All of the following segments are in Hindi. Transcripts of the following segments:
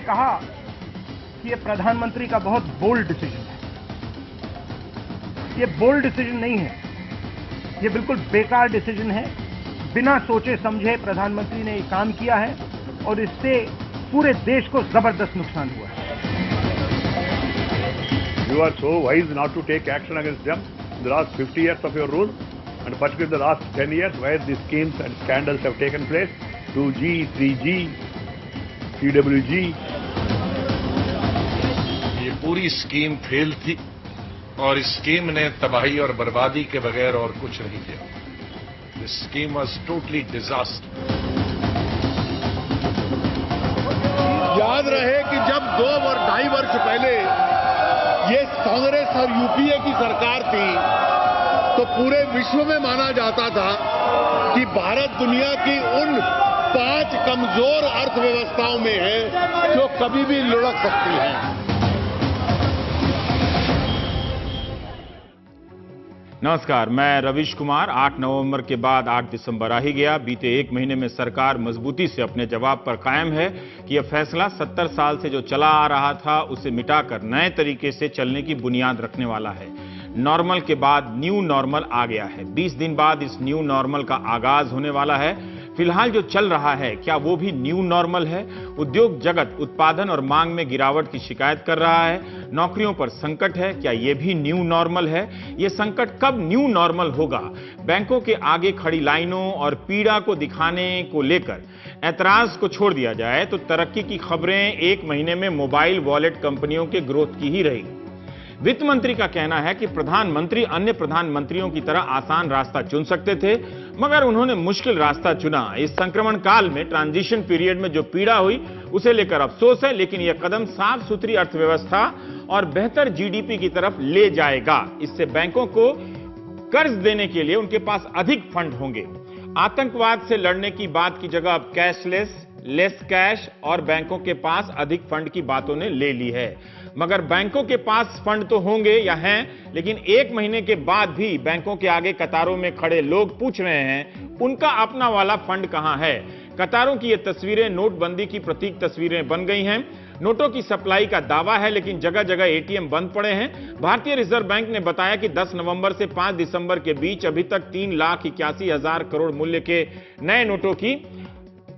कहा कि ये प्रधानमंत्री का बहुत बोल्ड डिसीजन है। ये बोल्ड डिसीजन नहीं है, ये बिल्कुल बेकार डिसीजन है। बिना सोचे समझे प्रधानमंत्री ने ये काम किया है और इससे पूरे देश को जबरदस्त नुकसान हुआ है। You are so wise not to take action against them in the last 50 years of your rule, and particularly the last 10 years where these schemes and scandals have taken place, 2G, 3G, CWG. ये पूरी स्कीम फेल थी और इस स्कीम ने तबाही और बर्बादी के बगैर और कुछ नहीं किया। This scheme was totally disaster. याद रहे कि जब 2-2.5 वर्ष पहले ये कांग्रेस और यूपीए की सरकार थी तो पूरे विश्व में माना जाता था कि भारत दुनिया की उन 5 कमजोर अर्थव्यवस्थाओं में है जो कभी भी लुढ़क सकती हैं। नमस्कार, मैं रविश कुमार। 8 नवंबर के बाद 8 दिसंबर आ ही गया। बीते 1 महीने में सरकार मजबूती से अपने जवाब पर कायम है कि यह फैसला 70 साल से जो चला आ रहा था उसे मिटाकर नए तरीके से चलने की बुनियाद रखने वाला है। नॉर्मल के बाद न्यू नॉर्मल आ गया है। 20 दिन बाद इस न्यू नॉर्मल का आगाज होने वाला है। फिलहाल जो चल रहा है क्या वो भी न्यू नॉर्मल है? उद्योग जगत उत्पादन और मांग में गिरावट की शिकायत कर रहा है। नौकरियों पर संकट है, क्या ये भी न्यू नॉर्मल है? ये संकट कब न्यू नॉर्मल होगा? बैंकों के आगे खड़ी लाइनों और पीड़ा को दिखाने को लेकर ऐतराज को छोड़ दिया जाए तो तरक्की की खबरें 1 महीने में मोबाइल वॉलेट कंपनियों के ग्रोथ की ही रही। वित्त मंत्री का कहना है कि प्रधानमंत्री अन्य प्रधानमंत्रियों की तरह आसान रास्ता चुन सकते थे, मगर उन्होंने मुश्किल रास्ता चुना। इस संक्रमण काल में ट्रांजिशन पीरियड में जो पीड़ा हुई उसे लेकर अफसोस है, लेकिन यह कदम साफ सुथरी अर्थव्यवस्था और बेहतर जीडीपी की तरफ ले जाएगा। इससे बैंकों को कर्ज देने के लिए उनके पास अधिक फंड होंगे। आतंकवाद से लड़ने की बात की जगह अब कैशलेस, लेस कैश और बैंकों के पास अधिक फंड की बातों ने ले ली है। मगर बैंकों के पास फंड तो होंगे या हैं, लेकिन 1 महीने के बाद भी बैंकों के आगे कतारों में खड़े लोग पूछ रहे हैं उनका अपना वाला फंड कहां है। कतारों की ये तस्वीरें नोटबंदी की प्रतीक तस्वीरें बन गई हैं। नोटों की सप्लाई का दावा है, लेकिन जगह जगह एटीएम बंद पड़े हैं। भारतीय रिजर्व बैंक ने बताया कि 10 नवंबर से 5 दिसंबर के बीच अभी तक 3,81,000 करोड़ मूल्य के नए नोटों की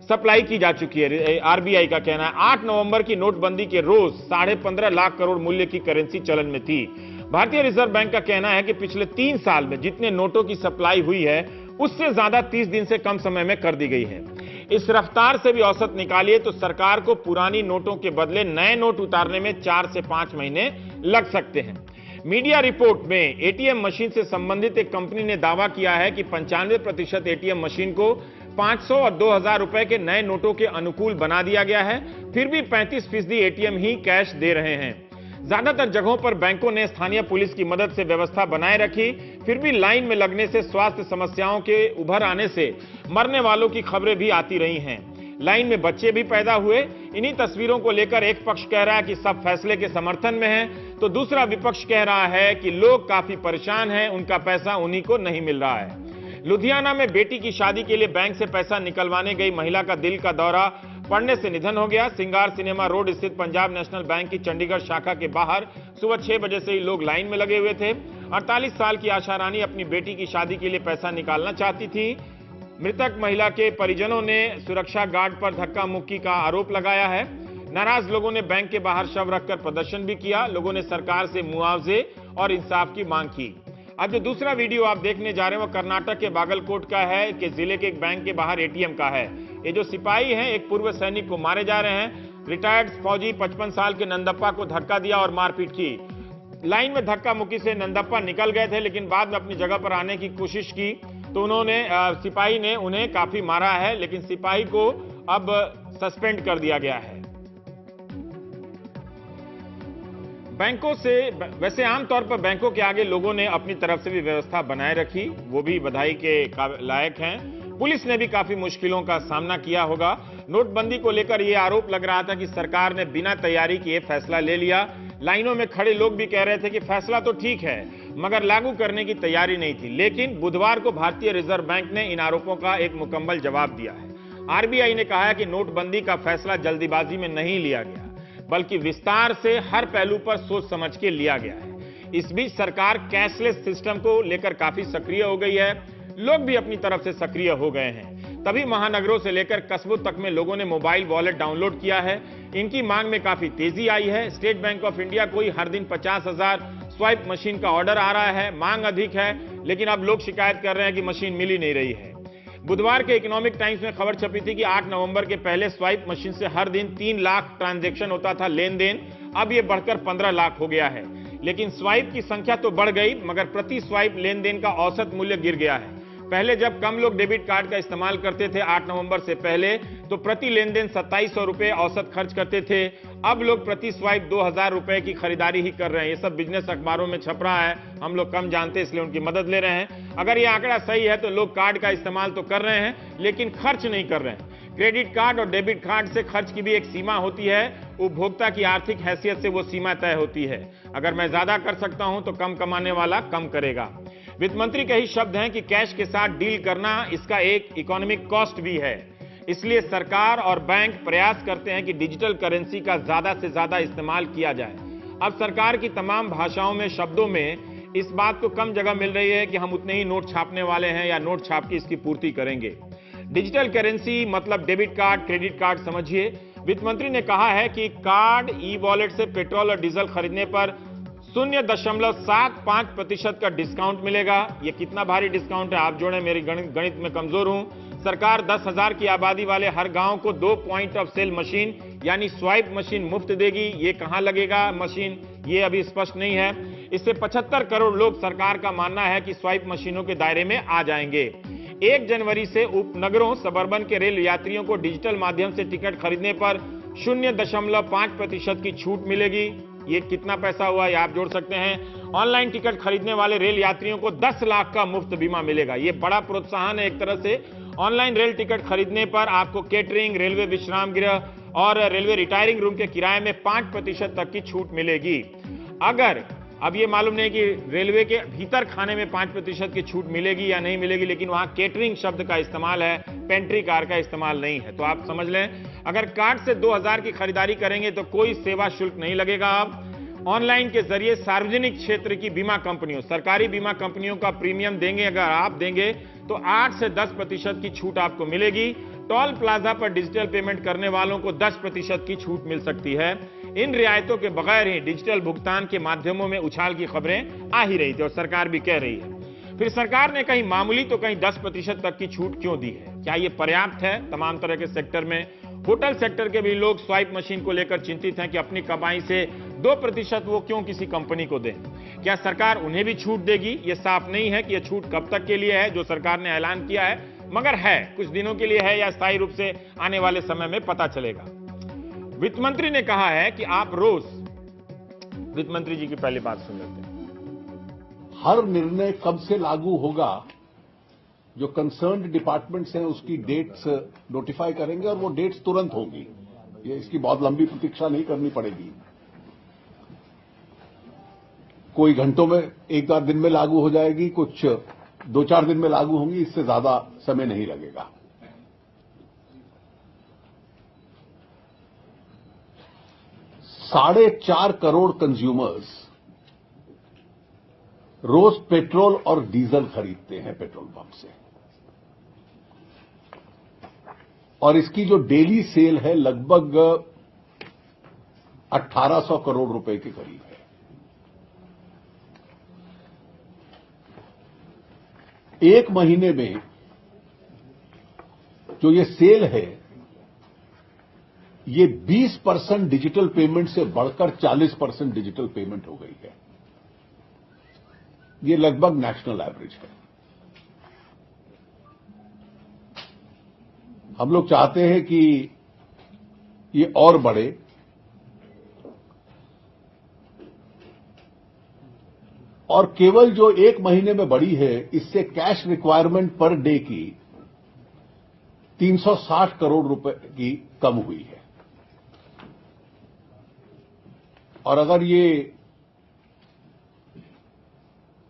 सप्लाई की जा चुकी है। आरबीआई का कहना है 8 नवंबर की नोटबंदी के रोज 15.5 लाख करोड़ मूल्य की करेंसी चलन में थी। भारतीय रिजर्व बैंक का कहना है कि पिछले 3 साल में जितने नोटों की सप्लाई हुई है उससे ज्यादा 30 दिन से कम समय में कर दी गई है। इस रफ्तार से भी औसत निकालिए तो सरकार को पुरानी नोटों के बदले नए नोट उतारने में 4 से 5 महीने लग सकते हैं। मीडिया रिपोर्ट में एटीएम मशीन से संबंधित एक कंपनी ने दावा किया है कि 95% एटीएम मशीन को 500 और 2,000 रुपए के नए नोटों के अनुकूल बना दिया गया है। फिर भी 35% एटीएम ही कैश दे रहे हैं। ज्यादातर जगहों पर बैंकों ने स्थानीय पुलिस की मदद से व्यवस्था बनाए रखी। फिर भी लाइन में लगने से स्वास्थ्य समस्याओं के उभर आने से मरने वालों की खबरें भी आती रही हैं। लाइन में बच्चे भी पैदा हुए। इन्हीं तस्वीरों को लेकर एक पक्ष कह रहा है कि सब फैसले के समर्थन में है, तो दूसरा विपक्ष कह रहा है कि लोग काफी परेशान हैं, उनका पैसा उन्हीं को नहीं मिल रहा है। लुधियाना में बेटी की शादी के लिए बैंक से पैसा निकलवाने गई महिला का दिल का दौरा पड़ने से निधन हो गया। सिंगार सिनेमा रोड स्थित पंजाब नेशनल बैंक की चंडीगढ़ शाखा के बाहर सुबह 6 बजे से ही लोग लाइन में लगे हुए थे। 48 साल की आशा रानी अपनी बेटी की शादी के लिए पैसा निकालना चाहती थी। मृतक महिला के परिजनों ने सुरक्षा गार्ड पर धक्का मुक्की का आरोप लगाया है। नाराज लोगों ने बैंक के बाहर शव रखकर प्रदर्शन भी किया। लोगों ने सरकार से मुआवजे और इंसाफ की मांग की। अब जो दूसरा वीडियो आप देखने जा रहे हैं वो कर्नाटक के बागलकोट का है कि जिले के एक बैंक के बाहर एटीएम का है। ये जो सिपाही हैं एक पूर्व सैनिक को मारे जा रहे हैं। रिटायर्ड फौजी 55 साल के नंदप्पा को धक्का दिया और मारपीट की। लाइन में धक्का मुक्की से नंदप्पा निकल गए थे, लेकिन बाद में अपनी जगह पर आने की कोशिश की तो सिपाही ने उन्हें काफी मारा है, लेकिन सिपाही को अब सस्पेंड कर दिया गया है। बैंकों से वैसे आमतौर पर बैंकों के आगे लोगों ने अपनी तरफ से भी व्यवस्था बनाए रखी, वो भी बधाई के लायक हैं। पुलिस ने भी काफी मुश्किलों का सामना किया होगा। नोटबंदी को लेकर यह आरोप लग रहा था कि सरकार ने बिना तैयारी किए फैसला ले लिया। लाइनों में खड़े लोग भी कह रहे थे कि फैसला तो ठीक है मगर लागू करने की तैयारी नहीं थी। लेकिन बुधवार को भारतीय रिजर्व बैंक ने इन आरोपों का एक मुकम्मल जवाब दिया है। आरबीआई ने कहा है कि नोटबंदी का फैसला जल्दीबाजी में नहीं लिया गया। बल्कि विस्तार से हर पहलू पर सोच समझ के लिया गया है। इस बीच सरकार कैशलेस सिस्टम को लेकर काफी सक्रिय हो गई है, लोग भी अपनी तरफ से सक्रिय हो गए हैं। तभी महानगरों से लेकर कस्बों तक में लोगों ने मोबाइल वॉलेट डाउनलोड किया है। इनकी मांग में काफी तेजी आई है। स्टेट बैंक ऑफ इंडिया को ही हर दिन 50,000 स्वाइप मशीन का ऑर्डर आ रहा है। मांग अधिक है, लेकिन अब लोग शिकायत कर रहे हैं कि मशीन मिल ही नहीं रही है। बुधवार के इकोनॉमिक टाइम्स में खबर छपी थी कि 8 नवंबर के पहले स्वाइप मशीन से हर दिन 3 लाख ट्रांजैक्शन होता था, लेन देन। अब यह बढ़कर 15 लाख हो गया है। लेकिन स्वाइप की संख्या तो बढ़ गई, मगर प्रति स्वाइप लेन देन का औसत मूल्य गिर गया है। पहले जब कम लोग डेबिट कार्ड का इस्तेमाल करते थे 8 नवंबर से पहले, तो प्रति लेन देन 2700 रुपए औसत खर्च करते थे। अब लोग प्रति स्वाइप 2000 रुपए की खरीदारी ही कर रहे हैं। ये सब बिजनेस अखबारों में छप रहा है, हम लोग कम जानते हैं इसलिए उनकी मदद ले रहे हैं। अगर ये आंकड़ा सही है तो लोग कार्ड का इस्तेमाल तो कर रहे हैं, लेकिन खर्च नहीं कर रहे हैं। क्रेडिट कार्ड और डेबिट कार्ड से खर्च की भी एक सीमा होती है। उपभोक्ता की आर्थिक हैसियत से वो सीमा तय होती है। अगर मैं ज्यादा कर सकता हूं तो कम कमाने वाला कम करेगा। वित्त मंत्री के ही शब्द हैं कि कैश के साथ डील करना इसका एक इकोनॉमिक कॉस्ट भी है। इसलिए सरकार और बैंक प्रयास करते हैं कि डिजिटल करेंसी का ज्यादा से ज्यादा इस्तेमाल किया जाए। अब सरकार की तमाम भाषाओं में, शब्दों में इस बात को कम जगह मिल रही है कि हम उतने ही नोट छापने वाले हैं या नोट छाप के इसकी पूर्ति करेंगे। डिजिटल करेंसी मतलब डेबिट कार्ड, क्रेडिट कार्ड समझिए। वित्त मंत्री ने कहा है कि कार्ड, ई वॉलेट से पेट्रोल और डीजल खरीदने पर 0.75% का डिस्काउंट मिलेगा। यह कितना भारी डिस्काउंट है आप जोड़ें, मेरी गणित में कमजोर हूं। सरकार 10,000 की आबादी वाले हर गांव को 2 पॉइंट ऑफ सेल मशीन यानी स्वाइप मशीन मुफ्त देगी। ये कहां लगेगा मशीन, ये अभी स्पष्ट नहीं है। इससे 75 करोड़ लोग, सरकार का मानना है कि स्वाइप मशीनों के दायरे में आ जाएंगे। 1 जनवरी से उपनगरों, सबअर्बन के रेल यात्रियों को डिजिटल माध्यम से टिकट खरीदने पर 0.5% की छूट मिलेगी। ये कितना पैसा हुआ, ये आप जोड़ सकते हैं। ऑनलाइन टिकट खरीदने वाले रेल यात्रियों को 10 लाख का मुफ्त बीमा मिलेगा। ये बड़ा प्रोत्साहन है एक तरह से। ऑनलाइन रेल टिकट खरीदने पर आपको केटरिंग, रेलवे विश्राम गृह और रेलवे रिटायरिंग रूम के किराए में 5% तक की छूट मिलेगी। अगर अब ये मालूम नहीं कि रेलवे के भीतर खाने में 5% की छूट मिलेगी या नहीं मिलेगी, लेकिन वहां केटरिंग शब्द का इस्तेमाल है, पेंट्री कार का इस्तेमाल नहीं है। तो आप समझ लें, अगर कार्ड से 2000 की खरीदारी करेंगे तो कोई सेवा शुल्क नहीं लगेगा। अब ऑनलाइन के जरिए सार्वजनिक क्षेत्र की बीमा कंपनियों, सरकारी बीमा कंपनियों का प्रीमियम देंगे, अगर आप देंगे तो 8 से 10% की छूट आपको मिलेगी। टोल प्लाजा पर डिजिटल पेमेंट करने वालों को 10% की छूट मिल सकती है। इन रियायतों के बगैर ही डिजिटल भुगतान के माध्यमों में उछाल की खबरें आ ही रही थी और सरकार भी कह रही है। फिर सरकार ने कहीं मामूली तो कहीं 10% तक की छूट क्यों दी है? क्या यह पर्याप्त है? तमाम तरह के सेक्टर में, होटल सेक्टर के भी लोग स्वाइप मशीन को लेकर चिंतित हैं कि अपनी कमाई से 2% वो क्यों किसी कंपनी को दें। क्या सरकार उन्हें भी छूट देगी? यह साफ नहीं है कि यह छूट कब तक के लिए है, जो सरकार ने ऐलान किया है, मगर है, कुछ दिनों के लिए है या स्थायी रूप से आने वाले समय में पता चलेगा। वित्त मंत्री ने कहा है कि आप रोज, वित्त मंत्री जी की पहली बात सुन लेते हैं। हर निर्णय कब से लागू होगा, जो कंसर्न्ड डिपार्टमेंट्स हैं उसकी डेट्स नोटिफाई करेंगे और वो डेट्स तुरंत होगी। ये इसकी बहुत लंबी प्रतीक्षा नहीं करनी पड़ेगी। कोई घंटों में, 1-2 दिन में लागू हो जाएगी, कुछ 2-4 दिन में लागू होंगी, इससे ज्यादा समय नहीं लगेगा। ₹4.5 करोड़ कंज्यूमर्स रोज पेट्रोल और डीजल खरीदते हैं पेट्रोल पंप से, और इसकी जो डेली सेल है लगभग 1800 करोड़ रुपए के करीब है। एक महीने में जो ये सेल है, ये 20% डिजिटल पेमेंट से बढ़कर 40% डिजिटल पेमेंट हो गई है। ये लगभग नेशनल एवरेज है। हम लोग चाहते हैं कि ये और बढ़े, और केवल जो एक महीने में बढ़ी है, इससे कैश रिक्वायरमेंट पर डे की 360 करोड़ रुपए की कम हुई है। और अगर ये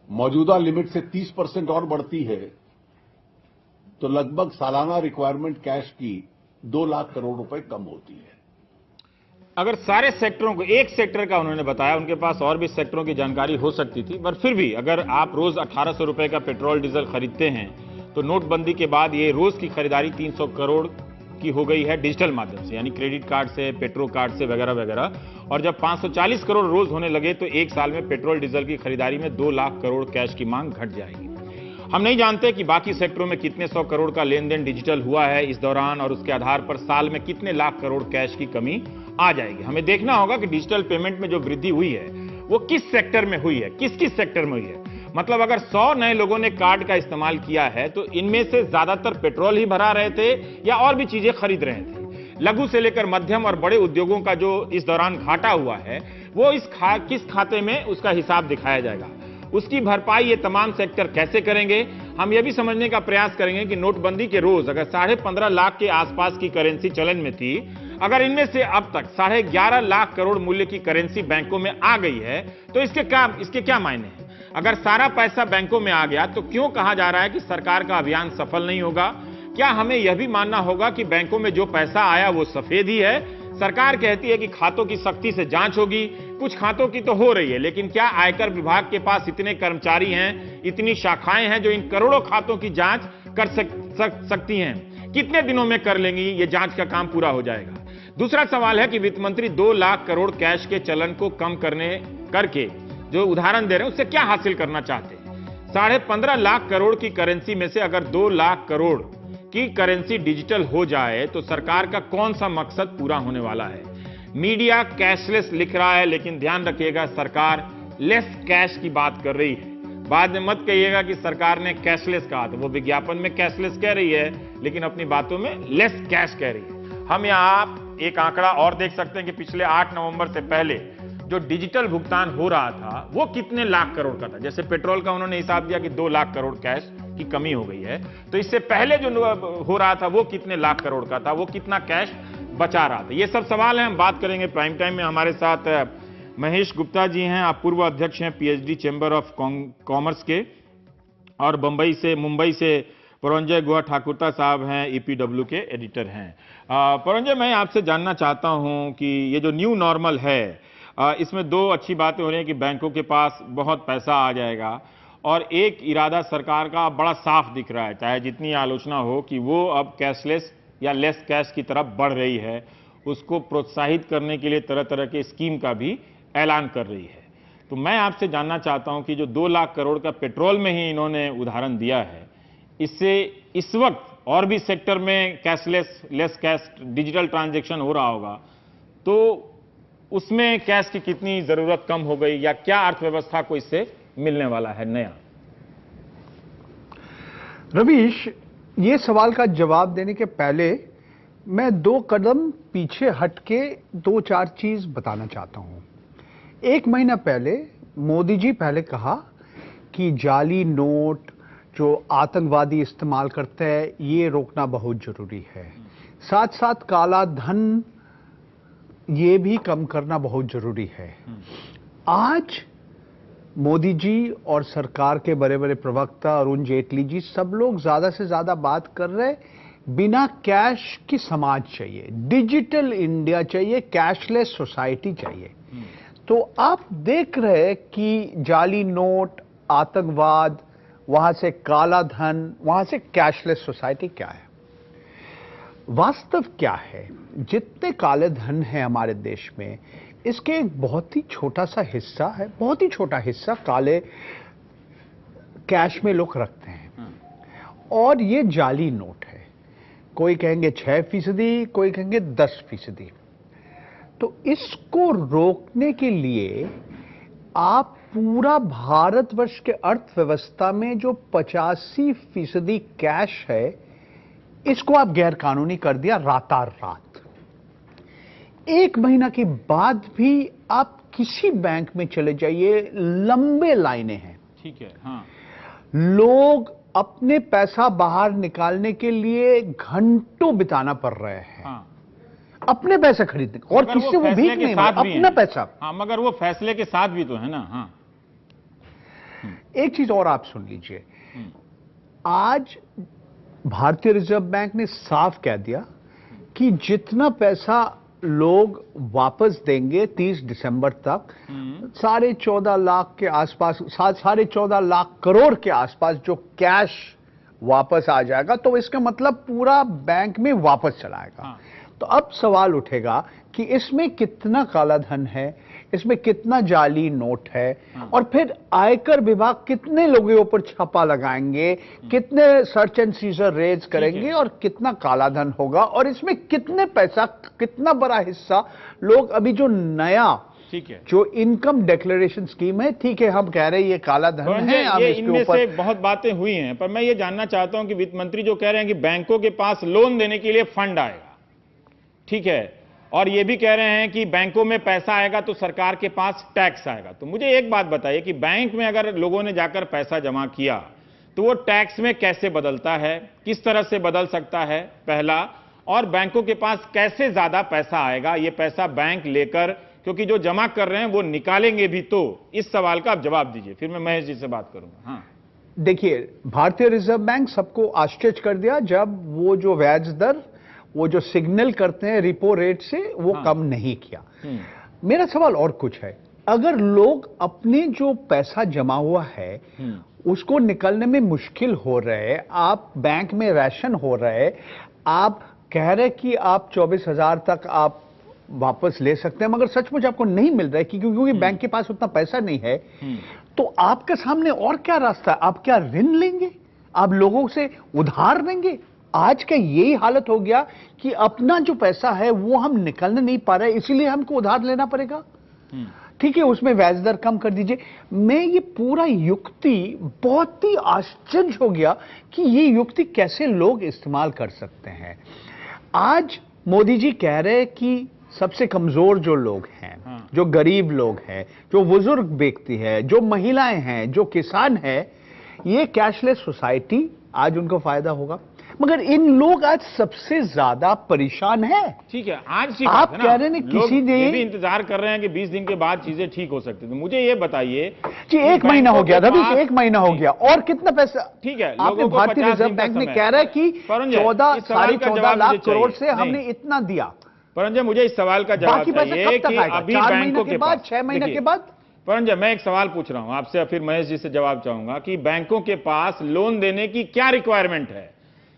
मौजूदा लिमिट से 30% और बढ़ती है तो लगभग सालाना रिक्वायरमेंट कैश की 2 लाख करोड़ रुपए कम होती है। अगर सारे सेक्टरों को, एक सेक्टर का उन्होंने बताया, उनके पास और भी सेक्टरों की जानकारी हो सकती थी, पर फिर भी अगर आप रोज 1800 रुपए का पेट्रोल डीजल खरीदते हैं तो नोटबंदी के बाद ये रोज की खरीदारी 300 करोड़ की हो गई है डिजिटल माध्यम से, यानी क्रेडिट कार्ड से, पेट्रो कार्ड से वगैरह वगैरह। और जब 540 करोड़ रोज होने लगे तो एक साल में पेट्रोल डीजल की खरीदारी में 2 लाख करोड़ कैश की मांग घट जाएगी। हम नहीं जानते कि बाकी सेक्टरों में कितने 100 करोड़ का लेन देन डिजिटल हुआ है इस दौरान, और उसके आधार पर साल में कितने लाख करोड़ कैश की कमी आ जाएगी। हमें देखना होगा कि डिजिटल पेमेंट में जो वृद्धि हुई है वो किस सेक्टर में हुई है, किस किस सेक्टर में हुई है। मतलब अगर 100 नए लोगों ने कार्ड का इस्तेमाल किया है तो इनमें से ज्यादातर पेट्रोल ही भरा रहे थे या और भी चीजें खरीद रहे थे। लघु से लेकर मध्यम और बड़े उद्योगों का जो इस दौरान घाटा हुआ है वो किस खाते में, उसका हिसाब दिखाया जाएगा। उसकी भरपाई ये तमाम सेक्टर कैसे करेंगे। हम यह भी समझने का प्रयास करेंगे कि नोटबंदी के रोज अगर 15.5 लाख के आसपास की करेंसी चलन में थी, अगर इनमें से अब तक 11.5 लाख करोड़ मूल्य की करेंसी बैंकों में आ गई है तो इसके क्या मायने हैं। अगर सारा पैसा बैंकों में आ गया तो क्यों कहा जा रहा है कि सरकार का अभियान सफल नहीं होगा। क्या हमें यह भी मानना होगा कि बैंकों में जो पैसा आया वो सफेद ही है। सरकार कहती है कि खातों की सख्ती से जांच होगी, कुछ खातों की तो हो रही है, लेकिन क्या आयकर विभाग के पास इतने कर्मचारी हैं, इतनी शाखाएं हैं जो इन करोड़ों खातों की जांच कर सकती हैं। कितने दिनों में कर लेंगी ये जांच का काम पूरा हो जाएगा। दूसरा सवाल है कि वित्त मंत्री 2 लाख करोड़ कैश के चलन को कम करके जो उदाहरण दे रहे हैं उससे क्या हासिल करना चाहते हैं। 15.5 लाख करोड़ की करेंसी में से अगर 2 लाख करोड़ की करेंसी डिजिटल हो जाए तो सरकार का कौन सा मकसद पूरा होने वाला है। मीडिया कैशलेस लिख रहा है, लेकिन ध्यान रखिएगा सरकार लेस कैश की बात कर रही है। बाद में मत कहिएगा कि सरकार ने कैशलेस कहा, तो वो विज्ञापन में कैशलेस कह रही है लेकिन अपनी बातों में लेस कैश कह रही है। हम यहां एक आंकड़ा और देख सकते हैं कि पिछले 8 नवंबर से पहले जो डिजिटल भुगतान हो रहा था वो कितने लाख करोड़ का था। जैसे पेट्रोल का उन्होंने हिसाब दिया कि 2 लाख करोड़ कैश की कमी हो गई है, तो इससे पहले जो हो रहा था वो कितने लाख करोड़ का था, वो कितना कैश बचा रहा था। ये सब सवाल हैं, हम बात करेंगे प्राइम टाइम में। हमारे साथ महेश गुप्ता जी हैं, आप पूर्व अध्यक्ष हैं पीएचडी चैंबर ऑफ कॉमर्स के, और मुंबई से परंजय गुहा ठाकुरता साहब हैं, ईपीडब्ल्यू के एडिटर हैं। परंजय, मैं आपसे जानना चाहता हूं कि ये जो न्यू नॉर्मल है इसमें 2 अच्छी बातें हो रही हैं कि बैंकों के पास बहुत पैसा आ जाएगा, और एक इरादा सरकार का बड़ा साफ दिख रहा है, चाहे जितनी आलोचना हो, कि वो अब कैशलेस या लेस कैश की तरफ बढ़ रही है, उसको प्रोत्साहित करने के लिए तरह तरह के स्कीम का भी ऐलान कर रही है। तो मैं आपसे जानना चाहता हूं कि जो 2 लाख करोड़ का पेट्रोल में ही इन्होंने उदाहरण दिया है, इससे इस वक्त और भी सेक्टर में cashless, less cash, digital transaction हो रहा होगा, तो उसमें कैश की कितनी जरूरत कम हो गई, या क्या अर्थव्यवस्था को इससे मिलने वाला है नया। रवीश, ये सवाल का जवाब देने के पहले मैं 2 कदम पीछे हटके 2-4 चीज बताना चाहता हूं। 1 महीना पहले मोदी जी पहले कहा कि जाली नोट जो आतंकवादी इस्तेमाल करते हैं ये रोकना बहुत जरूरी है, साथ साथ काला धन ये भी कम करना बहुत जरूरी है। आज मोदी जी और सरकार के बड़े बड़े प्रवक्ता अरुण जेटली जी सब लोग ज्यादा से ज्यादा बात कर रहे हैं, बिना कैश की समाज चाहिए, डिजिटल इंडिया चाहिए, कैशलेस सोसाइटी चाहिए। तो आप देख रहे हैं कि जाली नोट, आतंकवाद, वहां से काला धन, वहां से कैशलेस सोसाइटी क्या है, वास्तव क्या है। जितने काले धन है हमारे देश में, इसके एक बहुत ही छोटा सा हिस्सा है, बहुत ही छोटा हिस्सा काले कैश में लोग रखते हैं, और ये जाली नोट है। कोई कहेंगे 6%, कोई कहेंगे 10%। तो इसको रोकने के लिए आप पूरा भारतवर्ष के अर्थव्यवस्था में जो 85% कैश है, इसको आप गैर कानूनी कर दिया रातारात। 1 महीना के बाद भी आप किसी बैंक में चले जाइए, लंबे लाइनें हैं। ठीक है, हाँ। लोग अपने पैसा बाहर निकालने के लिए घंटों बिताना पड़ रहे हैं, हाँ। अपने पैसे खरीदने, और किसी से वो भीख नहीं, अपना पैसा। हाँ, मगर वो फैसले के साथ भी तो है ना। हाँ। एक चीज और आप सुन लीजिए, आज भारतीय रिजर्व बैंक ने साफ कह दिया कि जितना पैसा लोग वापस देंगे 30 दिसंबर तक 14.5 लाख के आसपास, 14.5 लाख करोड़ के आसपास जो कैश वापस आ जाएगा, तो इसका मतलब पूरा बैंक में वापस चलाएगा। तो अब सवाल उठेगा कि इसमें कितना काला धन है, इसमें कितना जाली नोट है, और फिर आयकर विभाग कितने लोगों के ऊपर छापा लगाएंगे, कितने सर्च एंड सीजर रेज करेंगे, और कितना काला धन होगा, और इसमें कितने पैसा, कितना बड़ा हिस्सा लोग अभी जो नया, ठीक है, जो इनकम डिक्लेरेशन स्कीम है, ठीक है, हम कह रहे हैं ये काला धन है, ये इनमें से बहुत बातें हुई हैं, पर मैं ये जानना चाहता हूं कि वित्त मंत्री जो कह रहे हैं कि बैंकों के पास लोन देने के लिए फंड आएगा, ठीक है, और ये भी कह रहे हैं कि बैंकों में पैसा आएगा तो सरकार के पास टैक्स आएगा। तो मुझे एक बात बताइए कि बैंक में अगर लोगों ने जाकर पैसा जमा किया तो वो टैक्स में कैसे बदलता है, किस तरह से बदल सकता है, पहला, और बैंकों के पास कैसे ज्यादा पैसा आएगा, ये पैसा बैंक लेकर, क्योंकि जो जमा कर रहे हैं वो निकालेंगे भी, तो इस सवाल का आप जवाब दीजिए, फिर मैं महेश जी से बात करूंगा। हाँ, देखिए, भारतीय रिजर्व बैंक सबको आश्चर्य कर दिया जब वो जो ब्याज दर, वो जो सिग्नल करते हैं रिपो रेट से, वो कम नहीं किया। मेरा सवाल और कुछ है, अगर लोग अपने जो पैसा जमा हुआ है उसको निकलने में मुश्किल हो रहे, आप बैंक में राशन हो रहे, आप कह रहे कि आप 24,000 तक आप वापस ले सकते हैं, मगर सचमुच आपको नहीं मिल रहा है क्योंकि बैंक के पास उतना पैसा नहीं है, तो आपके सामने और क्या रास्ता है? आप क्या ऋण लेंगे? आप लोगों से उधार लेंगे? आज का यही हालत हो गया कि अपना जो पैसा है वो हम निकालने नहीं पा रहे, इसीलिए हमको उधार लेना पड़ेगा। ठीक है, उसमें ब्याज दर कम कर दीजिए। मैं ये पूरा युक्ति बहुत ही आश्चर्य हो गया कि ये युक्ति कैसे लोग इस्तेमाल कर सकते हैं। आज मोदी जी कह रहे हैं कि सबसे कमजोर जो लोग हैं, जो गरीब लोग हैं, जो बुजुर्ग व्यक्ति है, जो महिलाएं हैं, जो किसान है, ये कैशलेस सोसाइटी आज उनको फायदा होगा, मगर इन लोग आज सबसे ज्यादा परेशान है। ठीक है, आज आप कह रहे हैं किसी ने भी इंतजार कर रहे हैं कि 20 दिन के बाद चीजें ठीक हो सकती है। मुझे ये बताइए कि 1 महीना हो गया, रवि, 1 महीना हो गया, और कितना पैसा? ठीक है, आपने भारतीय रिजर्व बैंक ने कह रहा है कि 14.5 लाख करोड़ से हमने इतना दिया। परंजय, मुझे इस सवाल का जवाब चाहिए कि अभी बैंकों के बाद 6 महीने के बाद। परंजय, मैं एक सवाल पूछ रहा हूं आपसे, फिर महेश जी से जवाब चाहूंगा कि बैंकों के पास लोन देने की क्या रिक्वायरमेंट है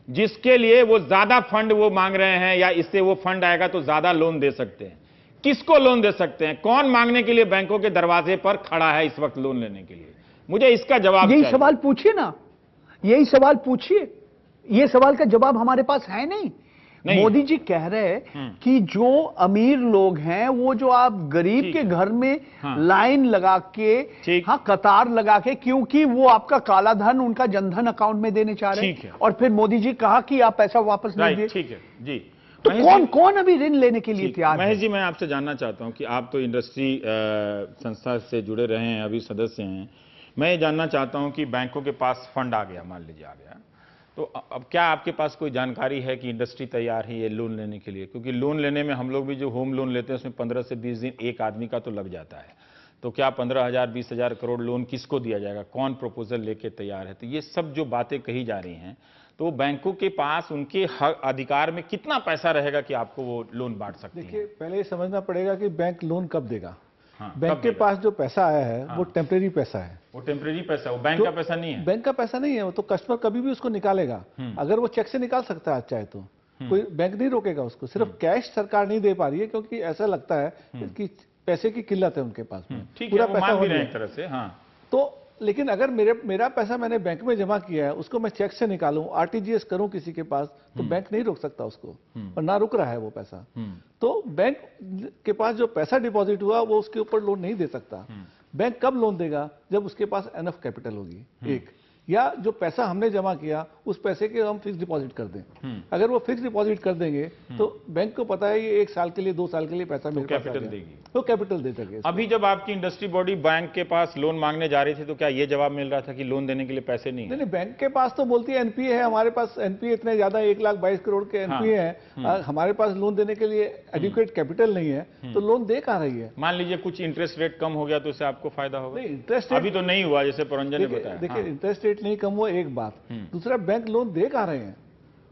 जिसके लिए वो ज्यादा फंड वो मांग रहे हैं, या इससे वो फंड आएगा तो ज्यादा लोन दे सकते हैं? किसको लोन दे सकते हैं? कौन मांगने के लिए बैंकों के दरवाजे पर खड़ा है इस वक्त लोन लेने के लिए? मुझे इसका जवाब यही सवाल पूछिए ना, यही सवाल पूछिए। ये सवाल का जवाब हमारे पास है नहीं। मोदी जी कह रहे हैं कि जो अमीर लोग हैं, वो जो आप गरीब के घर में लाइन लगा के, कतार लगा के, क्योंकि वो आपका काला धन उनका जनधन अकाउंट में देने चाह रहे हैं, और फिर मोदी जी कहा कि आप पैसा वापस नहीं दिए। ठीक है जी, तो कौन कौन अभी ऋण लेने के लिए तैयार है? महेश जी, मैं आपसे जानना चाहता हूं कि आप तो इंडस्ट्री संस्था से जुड़े रहे हैं, अभी सदस्य हैं, मैं ये जानना चाहता हूं कि बैंकों के पास फंड आ गया, मान लीजिए आ गया, तो अब क्या आपके पास कोई जानकारी है कि इंडस्ट्री तैयार है ये लोन लेने के लिए? क्योंकि लोन लेने में हम लोग भी जो होम लोन लेते हैं उसमें 15 से 20 दिन एक आदमी का तो लग जाता है, तो क्या 15,000 20,000 करोड़ लोन किसको दिया जाएगा? कौन प्रपोजल लेके तैयार है? तो ये सब जो बातें कही जा रही हैं, तो बैंकों के पास उनके अधिकार में कितना पैसा रहेगा कि आपको वो लोन बांट सकते हैं? देखिए, पहले ये समझना पड़ेगा कि बैंक लोन कब देगा। बैंक के पास जो पैसा आया है वो टेम्परेरी पैसा है, वो टेम्परेरी पैसा, वो बैंक का पैसा नहीं है। बैंक का पैसा नहीं है, वो तो कस्टमर कभी भी उसको निकालेगा। अगर वो चेक से निकाल सकता है चाहे तो कोई बैंक नहीं रोकेगा उसको। सिर्फ कैश सरकार नहीं दे पा रही है क्योंकि ऐसा लगता है कि पैसे की किल्लत है उनके पास में, पूरा पैसा हो रहा है एक तरह से। तो लेकिन अगर मेरा पैसा मैंने बैंक में जमा किया है, उसको मैं चेक से निकालूं, आरटीजीएस करूं किसी के पास, तो बैंक नहीं रोक सकता उसको, और ना रुक रहा है वो पैसा। तो बैंक के पास जो पैसा डिपॉजिट हुआ वो उसके ऊपर लोन नहीं दे सकता। बैंक कब लोन देगा? जब उसके पास एनफ कैपिटल होगी, एक, या जो पैसा हमने जमा किया उस पैसे के हम फिक्स डिपॉजिट कर दें। अगर वो फिक्स डिपॉजिट कर देंगे तो बैंक को पता है ये 1 साल के लिए 2 साल के लिए पैसा मेरे पास कैपिटल देगी, तो कैपिटल दे सके। अभी जब आपकी इंडस्ट्री बॉडी बैंक के पास लोन मांगने जा रही थी तो क्या ये जवाब मिल रहा था कि लोन देने के लिए पैसे नहीं? नहीं, बैंक के पास तो बोलती है एनपीए है, हमारे पास एनपीए इतने ज्यादा 1,22 करोड़ के एनपीए है, हमारे पास लोन देने के लिए एडिक्वेट कैपिटल नहीं है, तो लोन दे कहां रही है? मान लीजिए कुछ इंटरेस्ट रेट कम हो गया तो इससे आपको फायदा होगा? नहीं, इंटरेस्ट अभी तो नहीं हुआ, जैसे परंजन ने बताया। देखिए, इंटरेस्ट रेट नहीं कम हुआ, एक बात। दूसरा, बैंक लोन दे कहां रहे हैं?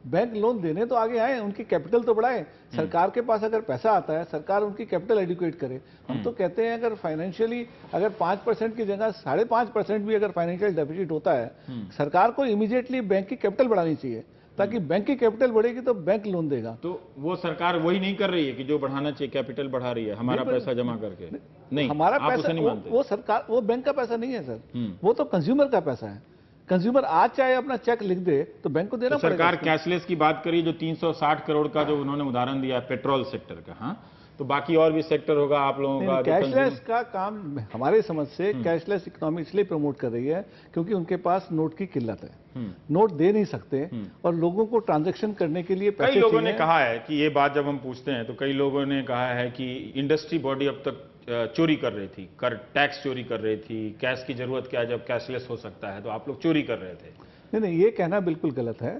बैंक लोन देने तो आगे आए, उनकी कैपिटल तो बढ़ाए। सरकार के पास अगर पैसा आता है, सरकार उनकी कैपिटल एडुकेट करे। हम तो कहते हैं अगर फाइनेंशियली अगर 5% की जगह 5.5% भी अगर फाइनेंशियल डेफिसिट होता है, सरकार को इमीडिएटली बैंक की कैपिटल बढ़ानी चाहिए, ताकि बैंक की कैपिटल बढ़ेगी तो बैंक लोन देगा। तो वो सरकार वही नहीं कर रही है कि जो बढ़ाना चाहिए, कैपिटल बढ़ा रही है हमारा पैसा जमा करके? नहीं, हमारा आप पैसा उसे नहीं मानते? वो सरकार, वो बैंक का पैसा नहीं है सर, वो तो कंज्यूमर का पैसा है। कंज्यूमर आज चाहे अपना चेक लिख दे तो बैंक को देना तो पड़ेगा। सरकार कैशलेस की बात करी, जो 360 करोड़ का जो उन्होंने उदाहरण दिया है पेट्रोल सेक्टर का, हाँ, तो बाकी और भी सेक्टर होगा आप लोगों का? कैशलेस का काम हमारे समझ से कैशलेस इकोनॉमी इसलिए प्रमोट कर रही है क्योंकि उनके पास नोट की किल्लत है, नोट दे नहीं सकते और लोगों को ट्रांजैक्शन करने के लिए पैसे कई लोगों चाहिए। ने कहा है कि ये बात जब हम पूछते हैं तो कई लोगों ने कहा है कि इंडस्ट्री बॉडी अब तक चोरी कर रही थी, कर टैक्स चोरी कर रही थी, कैश की जरूरत क्या है जब कैशलेस हो सकता है, तो आप लोग चोरी कर रहे थे। नहीं, ये कहना बिल्कुल गलत है।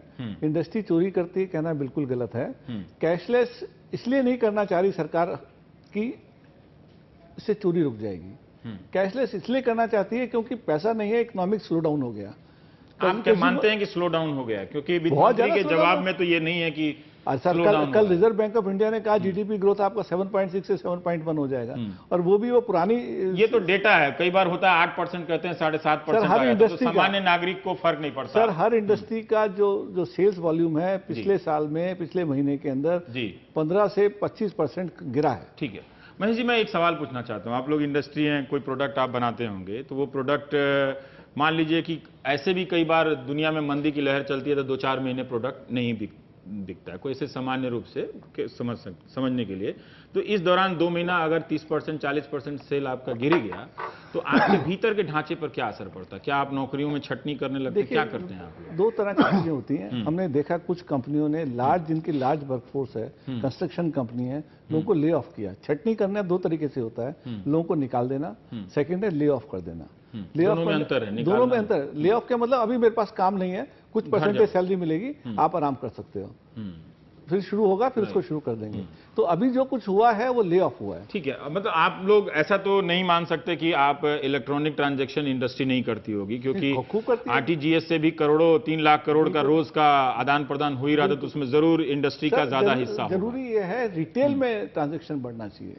इंडस्ट्री चोरी करती है कहना बिल्कुल गलत है। कैशलेस इसलिए नहीं करना चाह रही सरकार कि इससे चोरी रुक जाएगी। कैशलेस इसलिए करना चाहती है क्योंकि पैसा नहीं है, इकोनॉमिक स्लो डाउन हो गया। आप क्या मानते हैं कि स्लो डाउन हो गया? क्योंकि वित्त मंत्री के जवाब में तो ये नहीं है कि सर कल रिजर्व बैंक ऑफ इंडिया ने कहा जीडीपी ग्रोथ आपका 7.6 से 7.1 हो जाएगा, और वो भी वो पुरानी, ये तो डेटा है। कई बार होता है 8% कहते हैं, 7.5% हर इंडस्ट्री तो सामान्य नागरिक को फर्क नहीं पड़ता। सर हर इंडस्ट्री का जो सेल्स वॉल्यूम है पिछले साल में, पिछले महीने के अंदर 15 से 25% गिरा है। ठीक है महेश जी, मैं एक सवाल पूछना चाहता हूं। आप लोग इंडस्ट्री हैं, कोई प्रोडक्ट आप बनाते होंगे, तो वो प्रोडक्ट मान लीजिए कि ऐसे भी कई बार दुनिया में मंदी की लहर चलती है तो 2-4 महीने प्रोडक्ट नहीं दिखता है, कोई ऐसे सामान्य रूप से समझने के लिए। तो इस दौरान 2 महीना अगर 30% 40% सेल आपका गिर गया तो आपके भीतर के ढांचे पर क्या असर पड़ता है? क्या आप नौकरियों में छटनी करने लगते हैं? क्या करते हैं आप लोग? 2 तरह की चीजें होती हैं। हमने देखा कुछ कंपनियों ने जिनकी लार्ज वर्कफोर्स है, कंस्ट्रक्शन कंपनी है, लोगों को ले ऑफ किया। छटनी करना 2 तरीके से होता है, लोगों को निकाल देना, सेकेंड है ले ऑफ कर देना। दोनों में अंतर है? दोनों में अंतर है। ले ऑफ का मतलब अभी मेरे पास काम नहीं है, कुछ परसेंटेज सैलरी मिलेगी, आप आराम कर सकते हो, फिर शुरू होगा, फिर उसको शुरू कर देंगे। तो अभी जो कुछ हुआ है वो ले ऑफ हुआ है। ठीक है, मतलब आप लोग ऐसा तो नहीं मान सकते कि आप इलेक्ट्रॉनिक ट्रांजैक्शन इंडस्ट्री नहीं करती होगी, क्योंकि आरटीजीएस से भी करोड़ों 3 लाख करोड़ का रोज का आदान प्रदान हो ही रहा था, तो उसमें जरूर इंडस्ट्री का ज्यादा हिस्सा होगा। जरूरी ये है रिटेल में ट्रांजैक्शन बढ़ना चाहिए।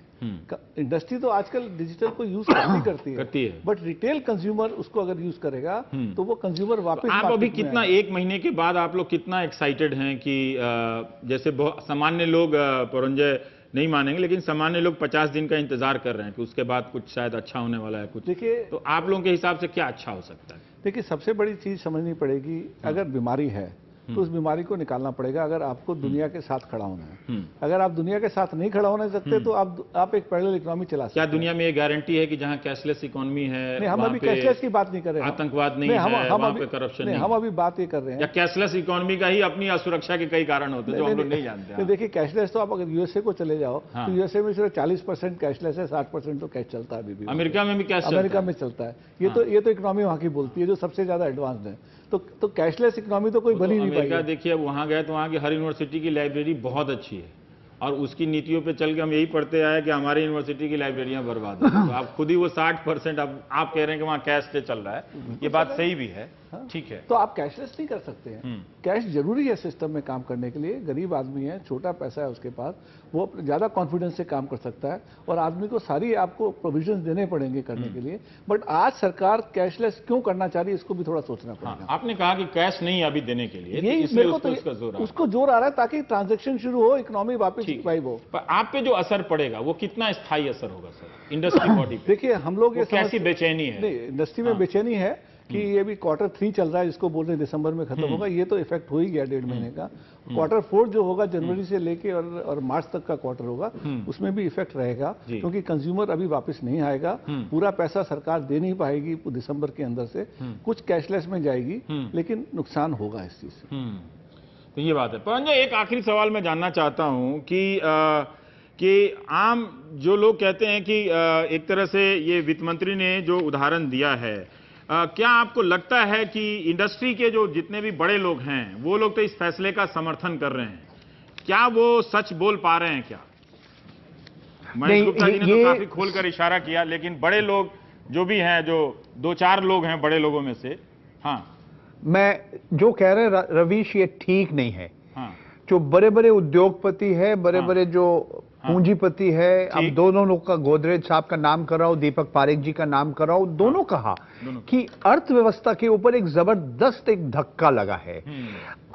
इंडस्ट्री तो आजकल डिजिटल को यूज करती है, बट रिटेल कंज्यूमर उसको अगर यूज करेगा तो वो कंज्यूमर वापस। आप अभी कितना, 1 महीने के बाद आप लोग कितना एक्साइटेड हैं कि जैसे सामान्य लोग पुरंजय नहीं मानेंगे, लेकिन सामान्य लोग 50 दिन का इंतजार कर रहे हैं कि उसके बाद कुछ शायद अच्छा होने वाला है कुछ? देखिए, तो आप लोगों के हिसाब से क्या अच्छा हो सकता है? देखिए, सबसे बड़ी चीज समझनी पड़ेगी, अगर बीमारी है तो उस बीमारी को निकालना पड़ेगा। अगर आपको दुनिया के साथ खड़ा होना है, अगर आप दुनिया के साथ नहीं खड़ा होने सकते तो आप एक पैरेलल इकोनॉमी चला सकते हैं। क्या दुनिया में ये गारंटी है कि जहां कैशलेस इकोनॉमी है, नहीं, हम अभी कैशलेस की बात नहीं कर रहे हैं, आतंकवाद नहीं है, वहां पे करप्शन नहीं, हम अभी बात ये कर रहे हैं, या कैशलेस इकोनॉमी का ही अपनी असुरक्षा के कई कारण होते हैं जो हम लोग नहीं जानते। देखिए, कैशलेस तो आप अगर यूएसए को चले जाओ तो यूएसए में सिर्फ 40% कैशलेस है, 60% तो कैश चलता है अभी भी। अमेरिका में भी कैश, अमेरिका में चलता है। ये तो इकोनॉमी वहां की बोलती है जो सबसे ज्यादा एडवांस्ड है। तो कैशलेस इकोनॉमी तो कोई बनी नहीं पाई। देखिए, वहां गए तो वहां की हर यूनिवर्सिटी की लाइब्रेरी बहुत अच्छी है, और उसकी नीतियों पे चल के हम यही पढ़ते आए कि हमारी यूनिवर्सिटी की लाइब्रेरियां बर्बाद है। तो आप खुद ही वो 60% अब आप कह रहे हैं कि वहां कैश से चल रहा है, ये बात सही भी है। ठीक है, तो आप कैशलेस नहीं कर सकते हैं। कैश जरूरी है सिस्टम में काम करने के लिए। गरीब आदमी है, छोटा पैसा है उसके पास, वो ज्यादा कॉन्फिडेंस से काम कर सकता है, और आदमी को सारी आपको प्रोविजंस देने पड़ेंगे करने के लिए। बट आज सरकार कैशलेस क्यों करना चाह रही है, इसको भी थोड़ा सोचना पड़ेगा। आपने कहा कि कैश नहीं अभी देने के लिए, उसको जोर आ रहा है ताकि ट्रांजेक्शन शुरू हो, इकोनॉमी वापस रिवाइव हो। पर आप पे जो असर पड़ेगा वो कितना स्थायी असर होगा सर इंडस्ट्री बॉडी पे? देखिए, हम लोग कैसी बेचैनी है? नहीं, इंडस्ट्री में बेचैनी है कि ये भी Q3 चल रहा है, जिसको बोल रहे हैं दिसंबर में खत्म होगा, ये तो इफेक्ट हो ही गया 1.5 महीने का। Q4 जो होगा जनवरी से लेके और मार्च तक का क्वार्टर होगा, उसमें भी इफेक्ट रहेगा, क्योंकि कंज्यूमर अभी वापस नहीं आएगा। पूरा पैसा सरकार दे नहीं पाएगी दिसंबर के अंदर से, कुछ कैशलेस में जाएगी, लेकिन नुकसान होगा इस चीज से। तो ये बात है। परंतु एक आखिरी सवाल मैं जानना चाहता हूं कि आम जो लोग कहते हैं कि एक तरह से ये वित्त मंत्री ने जो उदाहरण दिया है, क्या आपको लगता है कि इंडस्ट्री के जो जितने भी बड़े लोग हैं वो लोग तो इस फैसले का समर्थन कर रहे हैं, क्या वो सच बोल पा रहे हैं? क्या महेश गुप्ता जी ने तो काफी खोलकर इशारा किया, लेकिन बड़े लोग जो भी हैं, जो 2-4 लोग हैं बड़े लोगों में से, हाँ, मैं जो कह रहे हैं रवीश, ये ठीक नहीं है। जो बड़े बड़े उद्योगपति है, बड़े बड़े जो पूंजीपति है, अब दोनों लोग का, गोदरेज साहब का नाम कर रहा हूं, दीपक पारेख जी का नाम कर रहा हूं, दोनों कहा कि अर्थव्यवस्था के ऊपर एक जबरदस्त एक धक्का लगा है।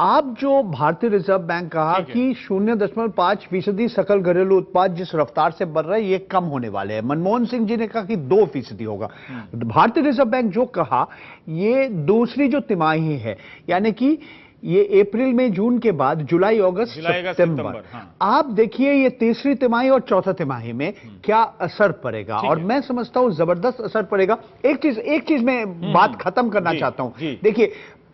आप जो भारतीय रिजर्व बैंक कहा कि 0.5% सकल घरेलू उत्पाद जिस रफ्तार से बढ़ रहा है ये कम होने वाले हैं। मनमोहन सिंह जी ने कहा कि 2% होगा। भारतीय रिजर्व बैंक जो कहा ये दूसरी जो तिमाही है, यानी कि ये अप्रैल मई जून के बाद जुलाई अगस्त सितंबर, आप देखिए ये तीसरी तिमाही और चौथा तिमाही में क्या असर पड़ेगा, और मैं समझता हूं जबरदस्त असर पड़ेगा। एक चीज मैं बात खत्म करना चाहता हूं। देखिए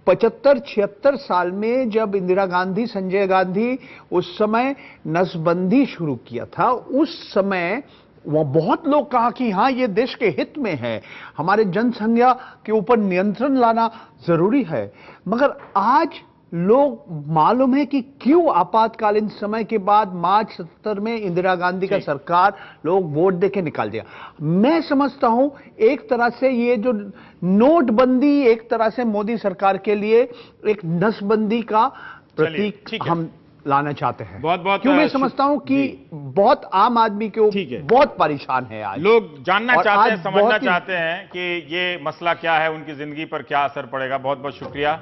75-76 साल में जब इंदिरा गांधी, संजय गांधी उस समय नसबंदी शुरू किया था, उस समय वो बहुत लोग कहा कि हाँ ये देश के हित में है, हमारे जनसंख्या के ऊपर नियंत्रण लाना जरूरी है। मगर आज लोग मालूम है कि क्यों आपातकालीन समय के बाद मार्च 77 में इंदिरा गांधी का सरकार लोग वोट देके निकाल दिया। मैं समझता हूं एक तरह से ये जो नोटबंदी एक तरह से मोदी सरकार के लिए एक नसबंदी का प्रतीक हम लाना चाहते हैं। बहुत क्यों मैं समझता हूं कि बहुत आम आदमी के ऊपर बहुत परेशान है आज, लोग जानना चाहते हैं, समझना चाहते हैं कि ये मसला क्या है, उनकी जिंदगी पर क्या असर पड़ेगा। बहुत बहुत शुक्रिया।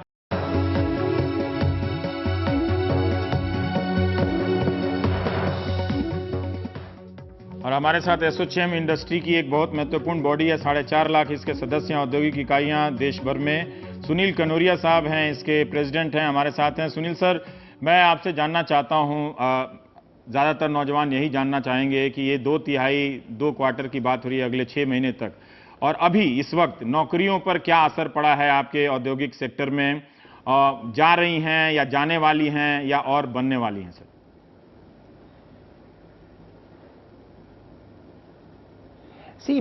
और हमारे साथ एसोचैम इंडस्ट्री की एक बहुत महत्वपूर्ण बॉडी है, 4.5 लाख इसके सदस्य हैं, औद्योगिक इकाइयां देश भर में। सुनील कनोरिया साहब हैं, इसके प्रेसिडेंट हैं, हमारे साथ हैं। सुनील सर, मैं आपसे जानना चाहता हूं, ज़्यादातर नौजवान यही जानना चाहेंगे कि ये 2 क्वार्टर की बात हो रही है अगले 6 महीने तक, और अभी इस वक्त नौकरियों पर क्या असर पड़ा है आपके औद्योगिक सेक्टर में, जा रही हैं या जाने वाली हैं या और बनने वाली हैं? सर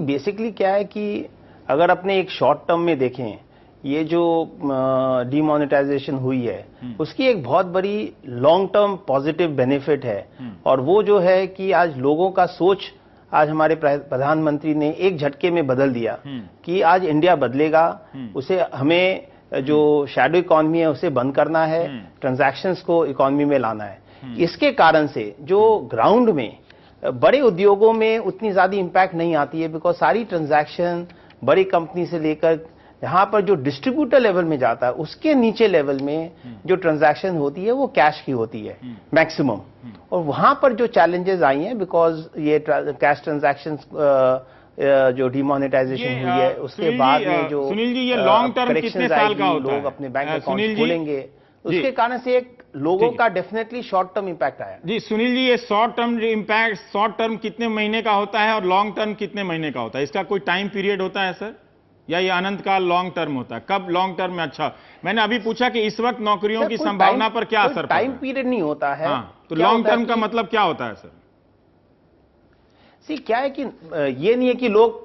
बेसिकली क्या है कि अगर अपने एक शॉर्ट टर्म में देखें, ये जो डिमोनेटाइजेशन हुई है उसकी एक बहुत बड़ी लॉन्ग टर्म पॉजिटिव बेनिफिट है, और वो जो है कि आज लोगों का सोच आज हमारे प्रधानमंत्री ने एक झटके में बदल दिया कि आज इंडिया बदलेगा, उसे हमें जो शैडो इकोनॉमी है उसे बंद करना है, ट्रांजैक्शंस को इकोनॉमी में लाना है। इसके कारण से जो ग्राउंड में बड़े उद्योगों में उतनी ज्यादा इंपैक्ट नहीं आती है, बिकॉज सारी ट्रांजैक्शन बड़ी कंपनी से लेकर यहां पर जो डिस्ट्रीब्यूटर लेवल में जाता है उसके नीचे लेवल में जो ट्रांजैक्शन होती है वो कैश की होती है मैक्सिमम, और वहां पर जो चैलेंजेस आई हैं बिकॉज ये कैश ट्रांजैक्शंस जो डिमोनेटाइजेशन हुई है उसके बाद में जो सुनील जी ये लॉन्ग टर्म कितने साल का होता है? लोग अपने बैंक अकाउंट खोलेंगे, उसके कारण से एक लोगों का डेफिनेटली शॉर्ट टर्म इंपैक्ट आया। जी सुनील जी, ये short term impact, short term कितने महीने का होता है और लॉन्ग टर्म कितने महीने का होता है? इसका कोई टाइम पीरियड होता है सर, या ये अनंत काल लॉन्ग टर्म होता है? कब लॉन्ग टर्म में? अच्छा, मैंने अभी पूछा कि इस वक्त नौकरियों की संभावना पर क्या असर पड़ता है? टाइम पीरियड नहीं होता है। तो लॉन्ग टर्म का मतलब क्या होता है सर? क्या है कि ये नहीं है कि लोग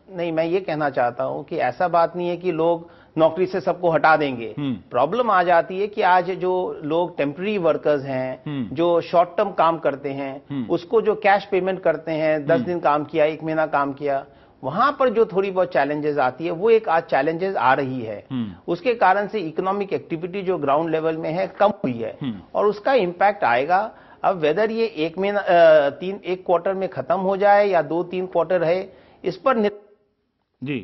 नहीं, मैं ये कहना चाहता हूं कि ऐसा बात नहीं है कि लोग नौकरी से सबको हटा देंगे। प्रॉब्लम आ जाती है कि आज जो लोग टेम्पररी वर्कर्स हैं, जो शॉर्ट टर्म काम करते हैं, उसको जो कैश पेमेंट करते हैं, 10 दिन काम किया, 1 महीना काम किया, वहां पर जो थोड़ी बहुत चैलेंजेस आती है वो एक आज चैलेंजेस आ रही है। उसके कारण से इकोनॉमिक एक्टिविटी जो ग्राउंड लेवल में है कम हुई है, और उसका इंपैक्ट आएगा। अब वेदर ये 1 महीना 1 क्वार्टर में खत्म हो जाए या 2-3 क्वार्टर है, इस पर जी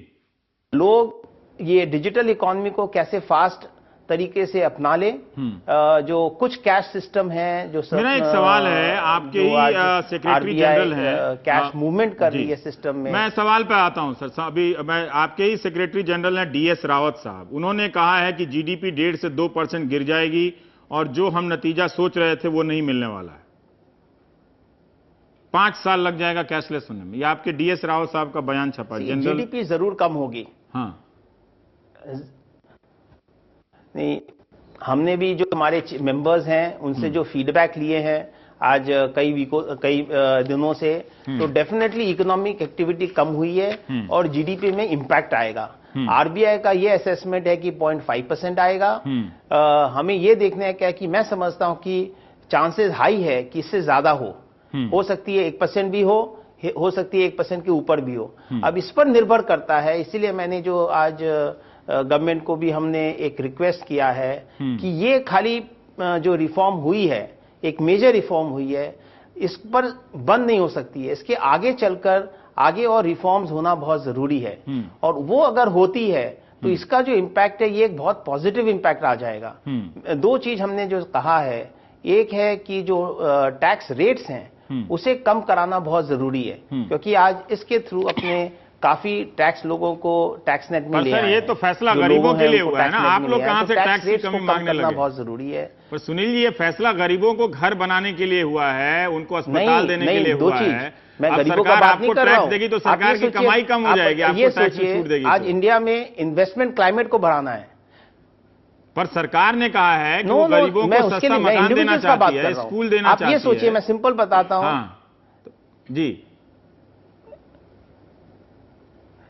लोग ये डिजिटल इकोनॉमी को कैसे फास्ट तरीके से अपना ले। जो कुछ कैश सिस्टम है, जो मेरा एक सवाल है, आपके ही सेक्रेटरी जनरल है, कैश मूवमेंट कर रही है सिस्टम में। मैं सवाल पे आता हूं सर। अभी मैं आपके ही सेक्रेटरी जनरल हैं DS रावत साहब, उन्होंने कहा है कि GDP 1.5 से 2% गिर जाएगी और जो हम नतीजा सोच रहे थे वो नहीं मिलने वाला है। 5 साल लग जाएगा कैशलेस होने में। ये आपके DS रावत साहब का बयान छपा। जनरल GDP जरूर कम होगी। हाँ नहीं, हमने भी जो हमारे मेंबर्स हैं उनसे जो फीडबैक लिए हैं आज कई दिनों से, तो डेफिनेटली इकोनॉमिक एक्टिविटी कम हुई है और GDP में इंपैक्ट आएगा। RBI का ये असेसमेंट है कि 0.5% आएगा। हमें ये देखना है क्या कि मैं समझता हूं कि चांसेस हाई है कि इससे ज्यादा हो सकती है 1% भी हो सकती है 1% के ऊपर भी हो। अब इस पर निर्भर करता है, इसीलिए मैंने जो आज गवर्नमेंट को भी हमने एक रिक्वेस्ट किया है कि ये खाली जो रिफॉर्म हुई है, एक मेजर रिफॉर्म हुई है, इस पर बंद नहीं हो सकती है। इसके आगे चलकर आगे और रिफॉर्म्स होना बहुत जरूरी है, और वो अगर होती है तो इसका जो इम्पैक्ट है ये एक बहुत पॉजिटिव इम्पैक्ट आ जाएगा। दो चीज हमने जो कहा है, एक है कि जो टैक्स रेट्स हैं उसे कम कराना बहुत जरूरी है, क्योंकि आज इसके थ्रू अपने काफी टैक्स लोगों को टैक्स नेट में ले आए हैं। ये तो फैसला गरीबों के लिए हुआ है ना, आप लोग कहां से टैक्स की कमी मांगने लगे? बहुत जरूरी है। पर सुनील जी, ये फैसला गरीबों को घर बनाने के लिए हुआ है, उनको अस्पताल देने के लिए हुआ है। मैं गरीबों का बात नहीं कर रहा हूं। देगी तो सरकार की कमाई कम हो जाएगी, आपको टैक्स में छूट देगी। आज इंडिया में इन्वेस्टमेंट क्लाइमेट को बढ़ाना है, पर सरकार ने कहा है कि वो गरीबों को सस्ता मकान देना चाहती है, स्कूल देना चाहती है। आप ये सोचिए, मैं सिंपल बताता हूं। जी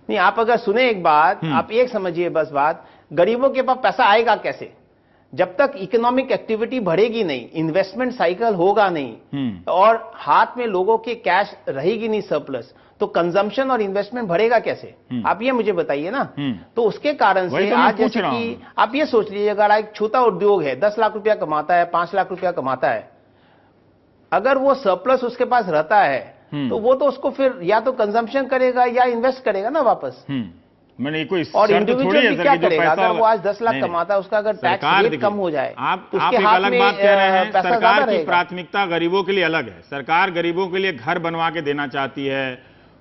नहीं, आप अगर सुने एक बात, आप एक समझिए बस बात, गरीबों के पास पैसा आएगा कैसे? जब तक इकोनॉमिक एक्टिविटी बढ़ेगी नहीं, इन्वेस्टमेंट साइकिल होगा नहीं, और हाथ में लोगों के कैश रहेगी नहीं सरप्लस, तो कंजम्पशन और इन्वेस्टमेंट बढ़ेगा कैसे? आप ये मुझे बताइए ना। तो उसके कारण से आज जैसे कि आप ये सोच लीजिए, अगर एक छोटा उद्योग है, 10 लाख रुपया कमाता है, 5 लाख रुपया कमाता है, अगर वो सरप्लस उसके पास रहता है तो वो तो उसको फिर या तो कंजम्पशन करेगा या इन्वेस्ट करेगा ना वापस। मैंने कोई और इंडिविजुअल क्या करेगा? अगर वो आज 10 लाख कमाता है, उसका अगर टैक्स रेट कम हो जाए, आप एक अलग बात कह रहे हैं। सरकार की प्राथमिकता गरीबों के लिए अलग है। सरकार गरीबों के लिए घर बनवा के देना चाहती है,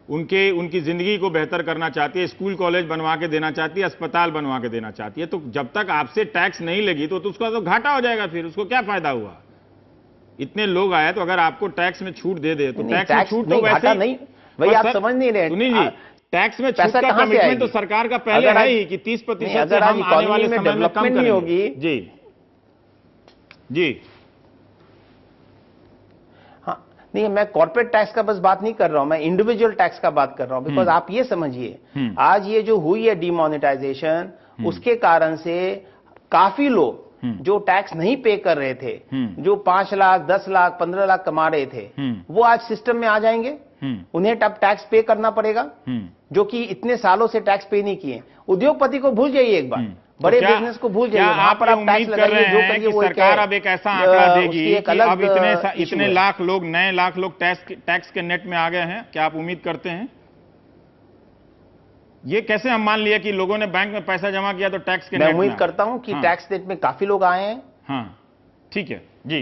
उनकी जिंदगी को बेहतर करना चाहती है, स्कूल कॉलेज बनवा के देना चाहती है, अस्पताल बनवा के देना चाहती है। तो जब तक आपसे टैक्स नहीं लगी तो उसका तो घाटा हो जाएगा, फिर उसको क्या फायदा हुआ? इतने लोग आए तो अगर आपको टैक्स में छूट दे दे तो टैक्स में छूट तो वैसे नहीं भाई, आप समझ नहीं रहे। सुनील जी, टैक्स में छूट का कमिटमेंट तो सरकार का पहले है ही कि 30% से हम आने वाले समय में कम नहीं होगी। जी जी हाँ, नहीं, मैं कॉर्पोरेट टैक्स का बस बात नहीं कर रहा हूं, मैं इंडिविजुअल टैक्स का बात कर रहा हूं। बिकॉज आप ये समझिए, आज ये जो हुई है डीमोनेटाइजेशन, उसके कारण से काफी लोग जो टैक्स नहीं पे कर रहे थे, जो 5 लाख 10 लाख 15 लाख कमा रहे थे, वो आज सिस्टम में आ जाएंगे। उन्हें तब टैक्स पे करना पड़ेगा, जो कि इतने सालों से टैक्स पे नहीं किए। उद्योगपति को भूल जाइए एक बार, बड़े बिजनेस को भूल जाइए, वहां पर आप टैक्स लगाइए, जो करिए वो सरकार अब एक ऐसा आंकड़ा देगी कि अब इतने लाख लोग, नए लाख लोग टैक्स के नेट में आ गए हैं। क्या आप उम्मीद करते हैं? ये कैसे हम मान लिया कि लोगों ने बैंक में पैसा जमा किया तो टैक्स के नेट में? मैं उम्मीद करता हूं कि टैक्स नेट में काफी लोग आए हैं। हाँ, ठीक है जी।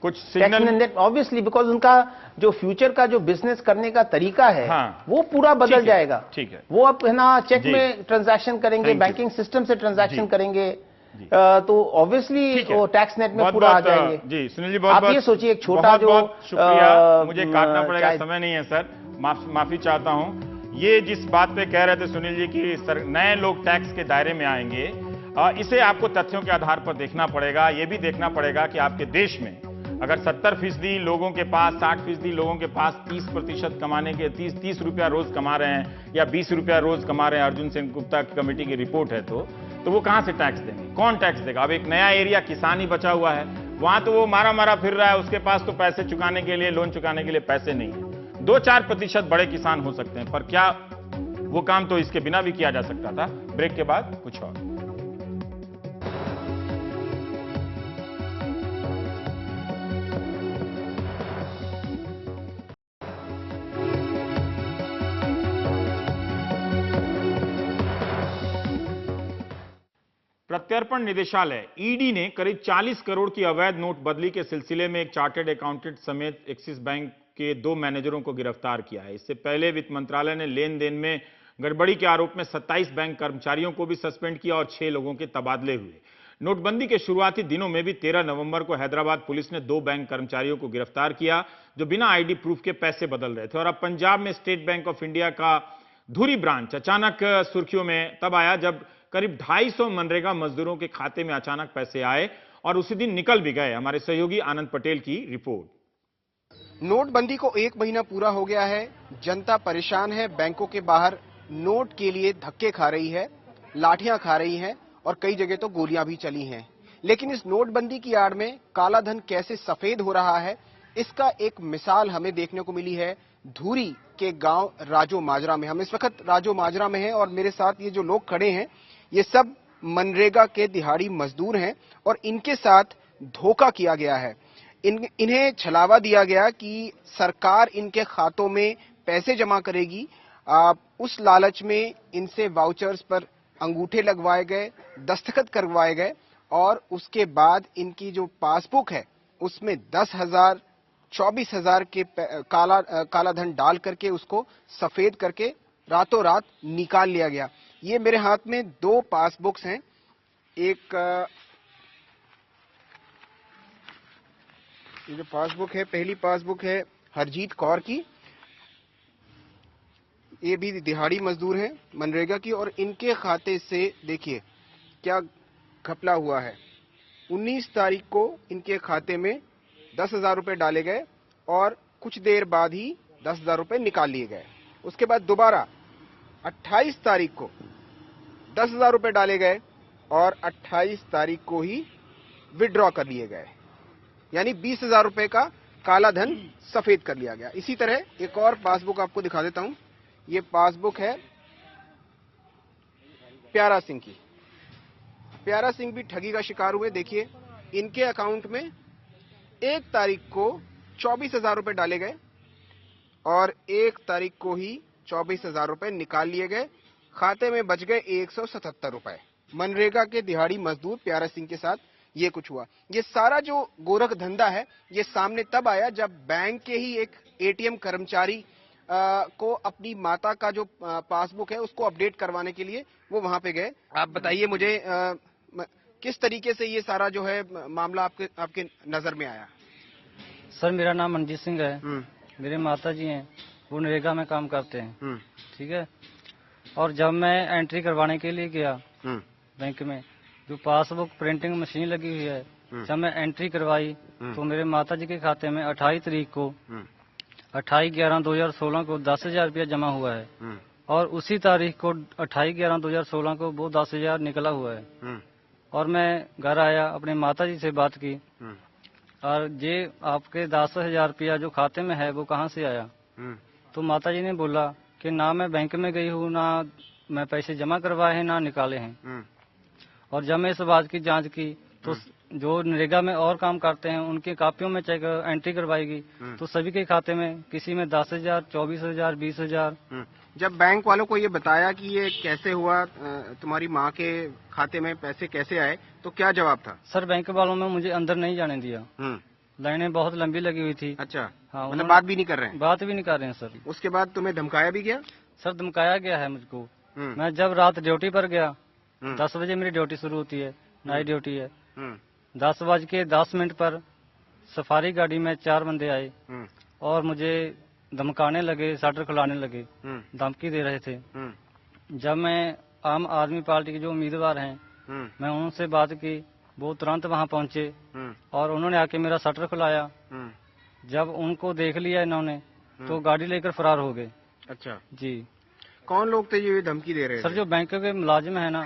कुछ सिग्नल ऑब्वियसली, बिकॉज उनका जो फ्यूचर का जो बिजनेस करने का तरीका है, वो पूरा बदल जाएगा। ठीक है, वो अब है ना चेक में ट्रांजैक्शन करेंगे, बैंकिंग सिस्टम से ट्रांजैक्शन करेंगे, तो ऑब्वियसली वो टैक्स नेट में पूरा आ जाएंगे। जी सुनील जी, बहुत आप ये सोचिए, एक छोटा जो शुक्रिया, मुझे काटना पड़ेगा, समय नहीं है सर, माफी चाहता हूं। ये जिस बात पे कह रहे थे सुनील जी कि नए लोग टैक्स के दायरे में आएंगे, इसे आपको तथ्यों के आधार पर देखना पड़ेगा। ये भी देखना पड़ेगा कि आपके देश में अगर 70% लोगों के पास, 60% लोगों के पास 30% कमाने के 30 रुपया रोज कमा रहे हैं या 20 रुपया रोज कमा रहे हैं, अर्जुन सिंह गुप्ता कमेटी की रिपोर्ट है, तो वो कहां से टैक्स देंगे? कौन टैक्स देगा? अब एक नया एरिया किसान ही बचा हुआ है, वहां तो वो मारा फिर रहा है, उसके पास तो पैसे चुकाने के लिए, लोन चुकाने के लिए पैसे नहीं है। 2-4% बड़े किसान हो सकते हैं, पर क्या वो काम तो इसके बिना भी किया जा सकता था? ब्रेक के बाद कुछ और। प्रत्यर्पण निदेशालय ईडी ने करीब 40 करोड़ की अवैध नोट बदली के सिलसिले में एक चार्टर्ड अकाउंटेंट समेत एक्सिस बैंक के 2 मैनेजरों को गिरफ्तार किया है। इससे पहले वित्त मंत्रालय ने लेन देन में गड़बड़ी के आरोप में 27 बैंक कर्मचारियों को भी सस्पेंड किया और 6 लोगों के तबादले हुए। नोटबंदी के शुरुआती दिनों में भी 13 नवंबर को हैदराबाद पुलिस ने 2 बैंक कर्मचारियों को गिरफ्तार किया जो बिना आईडी प्रूफ के पैसे बदल रहे थे। और अब पंजाब में स्टेट बैंक ऑफ इंडिया का धुरी ब्रांच अचानक सुर्खियों में तब आया जब करीब 250 मनरेगा मजदूरों के खाते में अचानक पैसे आए और उसी दिन निकल भी गए। हमारे सहयोगी आनंद पटेल की रिपोर्ट। नोटबंदी को 1 महीना पूरा हो गया है। जनता परेशान है, बैंकों के बाहर नोट के लिए धक्के खा रही है, लाठियां खा रही हैं और कई जगह तो गोलियां भी चली हैं। लेकिन इस नोटबंदी की आड़ में काला धन कैसे सफेद हो रहा है, इसका एक मिसाल हमें देखने को मिली है धूरी के गांव राजो माजरा में। हम इस वक्त राजो माजरा में हैं और मेरे साथ ये जो लोग खड़े हैं ये सब मनरेगा के दिहाड़ी मजदूर हैं और इनके साथ धोखा किया गया है। इन्हें छलावा दिया गया कि सरकार इनके खातों में पैसे जमा करेगी। उस लालच में इनसे वाउचर्स पर अंगूठे लगवाए गए, दस्तखत करवाए गए और उसके बाद इनकी जो पासबुक है उसमें 10,000, 24,000 के काला धन डाल करके उसको सफेद करके रातों रात निकाल लिया गया। ये मेरे हाथ में 2 पासबुक्स हैं। एक ये जो पासबुक है, पहली पासबुक है हरजीत कौर की। ये भी दिहाड़ी मजदूर हैं मनरेगा की और इनके खाते से देखिए क्या घपला हुआ है। 19 तारीख को इनके खाते में 10,000 रुपए डाले गए और कुछ देर बाद ही 10,000 रुपए निकाल लिए गए। उसके बाद दोबारा 28 तारीख को 10,000 रुपए डाले गए और 28 तारीख को ही विड्रॉ कर लिए गए, यानी 20,000 रुपए का काला धन सफेद कर लिया गया। इसी तरह एक और पासबुक आपको दिखा देता हूं। ये पासबुक है प्यारा सिंह की। प्यारा सिंह भी ठगी का शिकार हुए। देखिए इनके अकाउंट में 1 तारीख को 24,000 रुपए डाले गए और 1 तारीख को ही 24,000 रुपए निकाल लिए गए। खाते में बच गए 177 रुपए। मनरेगा के दिहाड़ी मजदूर प्यारा सिंह के साथ ये कुछ हुआ। ये सारा जो गोरख धंधा है ये सामने तब आया जब बैंक के ही एक एटीएम कर्मचारी को अपनी माता का जो पासबुक है उसको अपडेट करवाने के लिए वो वहां पे गए। आप बताइए मुझे किस तरीके से ये सारा जो है मामला आपके नजर में आया? सर मेरा नाम मनजीत सिंह है। मेरे माता जी हैं, वो नरेगा में काम करते हैं, ठीक है। और जब मैं एंट्री करवाने के लिए गया बैंक में, जो पासबुक प्रिंटिंग मशीन लगी हुई है, जब मैं एंट्री करवाई तो मेरे माता जी के खाते में 28 तारीख को 28/11/2016 को 10,000 रुपया जमा हुआ है और उसी तारीख को 28/11/2016 को वो 10,000 निकला हुआ है। और मैं घर आया, अपने माता जी से बात की और ये आपके 10,000 रुपया जो खाते में है वो कहाँ से आया? तो माता जी ने बोला कि ना मैं बैंक में गई हूँ, ना मैं पैसे जमा करवाए हैं, ना निकाले हैं। और जब मैं इस बात की जांच की तो जो नरेगा में और काम करते हैं उनकी कापियों में चेक एंट्री करवाएगी तो सभी के खाते में किसी में 10,000, 24,000, 20,000। जब बैंक वालों को ये बताया कि ये कैसे हुआ, तुम्हारी माँ के खाते में पैसे कैसे आए, तो क्या जवाब था? सर बैंक वालों ने मुझे अंदर नहीं जाने दिया। लाइनें बहुत लंबी लगी हुई थी। अच्छा, हाँ, मतलब बात भी नहीं कर रहे हैं? बात भी नहीं कर रहे हैं सर। उसके बाद तुम्हें धमकाया भी गया? सर धमकाया गया है मुझको। मैं जब रात ड्यूटी पर गया, 10 बजे मेरी ड्यूटी शुरू होती है, नाइट ड्यूटी है। 10:10 पर सफारी गाड़ी में 4 बंदे आए और मुझे धमकाने लगे, शटर खुलाने लगे, धमकी दे रहे थे। जब मैं आम आदमी पार्टी के जो उम्मीदवार हैं, मैं उनसे बात की, वो तुरंत वहां पहुंचे और उन्होंने आके मेरा शटर खुलाया। जब उनको देख लिया इन्होंने तो गाड़ी लेकर फरार हो गए। अच्छा जी। कौन लोग थे ये धमकी दे रहे थे? सर जो बैंक के मुलाजिम है ना,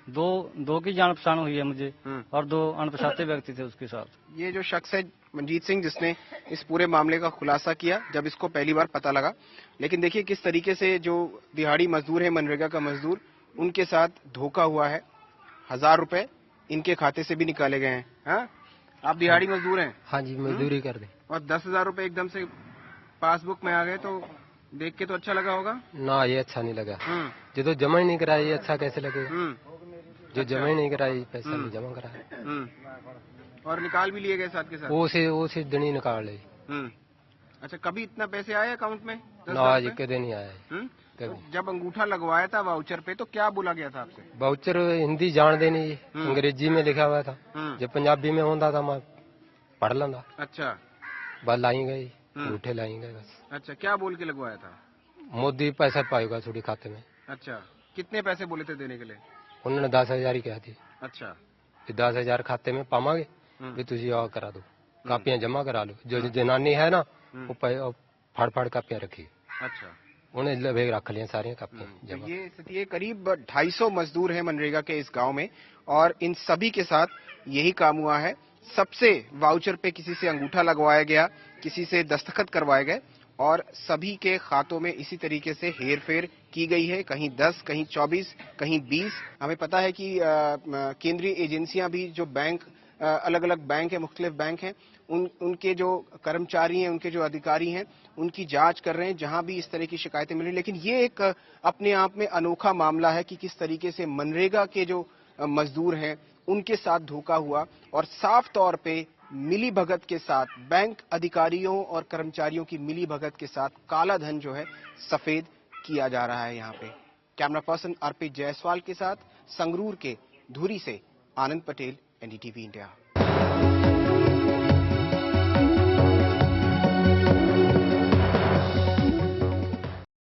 दो की जान पहचान हुई है मुझे और 2 अनपछाते व्यक्ति थे उसके साथ। ये जो शख्स है मनजीत सिंह, जिसने इस पूरे मामले का खुलासा किया जब इसको पहली बार पता लगा। लेकिन देखिए किस तरीके से जो दिहाड़ी मजदूर है, मनरेगा का मजदूर, उनके साथ धोखा हुआ है। 1,000 रुपए इनके खाते से भी निकाले गए हैं। हाँ? आप दिहाड़ी मजदूर हैं? हाँ जी, मजदूरी कर दे। और 10,000 रुपए एकदम से पासबुक में आ गए तो देख के तो अच्छा लगा होगा? ना, ये अच्छा नहीं लगा। जो तो जमा ही नहीं कराया, ये अच्छा कैसे लगेगा? जो जमा ही नहीं कराई, पैसा नहीं जमा कराया और निकाल भी लिए गए साथ के साथ? उसी दिन ही निकाल ली। अच्छा, कभी इतना पैसे आए अकाउंट में? ना जी, कभी नहीं आया। तो जब अंगूठा लगवाया था वाउचर पे तो क्या बोला गया था आपसे? वाउचर हिंदी जान देनी, अंग्रेजी में लिखा हुआ था। जब पंजाबी में होता था मैं पढ़ लेंदा। अच्छा, बस लाई गई, अंगूठे लाई गए बस। अच्छा, क्या बोल के लगवाया था? मोदी पैसा पाएगा थोड़ी खाते में। अच्छा, कितने पैसे बोले थे देने के लिए? उन्होंने 10,000 ही कहा थी। अच्छा, 10,000 खाते में पावांगे भी तुझे और करा दो, कापियां जमा करा लो। जो जनानी है ना वो फाड़ कापियां रखी। अच्छा, उन्हें लभे रख लिया सारी कापियां जमा। ये स्थिति है। करीब 250 मजदूर हैं मनरेगा के इस गांव में और इन सभी के साथ यही काम हुआ है। सबसे वाउचर पे किसी से अंगूठा लगवाया गया, किसी से दस्तखत करवाए गए और सभी के खातों में इसी तरीके से हेरफेर की गई है। कहीं 10, कहीं 24, कहीं 20। हमें पता है कि केंद्रीय एजेंसियां भी जो बैंक अलग अलग बैंक है, मुख्तलिफ बैंक हैं, उनके जो कर्मचारी हैं, उनके जो अधिकारी हैं, उनकी जांच कर रहे हैं जहां भी इस तरह की शिकायतें मिली। लेकिन ये एक अपने आप में अनोखा मामला है कि किस तरीके से मनरेगा के जो मजदूर हैं उनके साथ धोखा हुआ और साफ तौर पे मिली भगत के साथ, बैंक अधिकारियों और कर्मचारियों की मिली भगत के साथ काला धन जो है सफेद किया जा रहा है यहाँ पे। कैमरा पर्सन आरपी जायसवाल के साथ संगरूर के धुरी से आनंद पटेल, एनडीटीवी इंडिया।